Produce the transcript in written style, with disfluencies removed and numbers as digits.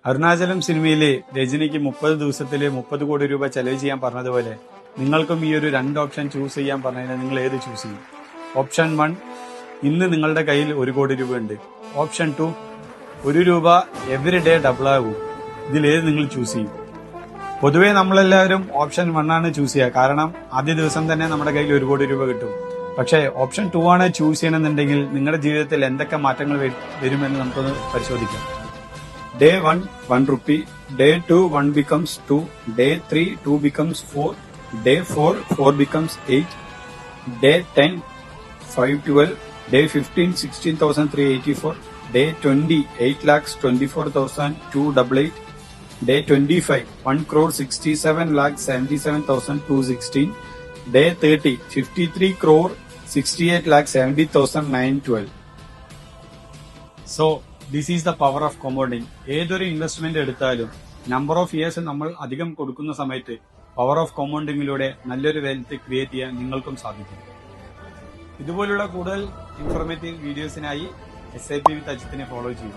അരുണാചലം സിനിമയിലെ രജനിക്ക് 30 ദിവസത്തില് 30 കോടി രൂപ ചെലവ് ചെയ്യാൻ പറഞ്ഞതുപോലെ നിങ്ങൾക്കും ഈ ഒരു 2 ഓപ്ഷൻ ചൂസ് ചെയ്യാൻ പറഞ്ഞാൽ നിങ്ങൾ ഏത് ചൂസ് ചെയ്യും? ഓപ്ഷൻ 1, ഇന്ന് നിങ്ങളുടെ കയ്യിൽ 1 കോടി രൂപ ഉണ്ട്. ഓപ്ഷൻ 2, 1 രൂപ എവറി ഡേ ഡബിൾ ആകും. ഇതിലേത് നിങ്ങൾ ചൂസ് ചെയ്യും? പൊതുവെ നമ്മളെല്ലാവരും ഓപ്ഷൻ 1 ആണ് ചൂസ് ചെയ്യുക. കാരണം ആദ്യ ദിവസം തന്നെ നമ്മുടെ കയ്യിൽ 1 കോടി രൂപ കിട്ടും. പക്ഷേ ഓപ്ഷൻ 2 ആണ് ചൂസ് ചെയ്യണമെന്നുണ്ടെങ്കിൽ നിങ്ങളുടെ ജീവിതത്തിൽ എന്തൊക്കെ മാറ്റങ്ങൾ വരുമെന്ന് നമുക്കൊന്ന് പരിശോധിക്കാം. Day 1, 1 rupee. Day 2, 1 becomes 2. Day 3, 2 becomes 4. Day 4, 4 becomes 8. Day 10, 512. Day 15, 16,384. Day 20, 8,24,288. Day 25, 1,67,77,216. Day 30, 53,68,70,912. So, this is the power of compounding. ഏതൊരു ഇൻവെസ്റ്റ്മെന്റ് എടുത്താലും നമ്പർ ഓഫ് ഇയേഴ്സ് നമ്മൾ അധികം കൊടുക്കുന്ന സമയത്ത് പവർ ഓഫ് കോമ്പൗണ്ടിങ്ങിലൂടെ നല്ലൊരു വെൽത്ത് ക്രിയേറ്റ് ചെയ്യാൻ നിങ്ങൾക്കും സാധിക്കും. ഇതുപോലുള്ള കൂടുതൽ ഇൻഫോർമേറ്റീവ് വീഡിയോസിനായി SIP വിത്ത് അജിത്തിനെ ഫോളോ ചെയ്യുക.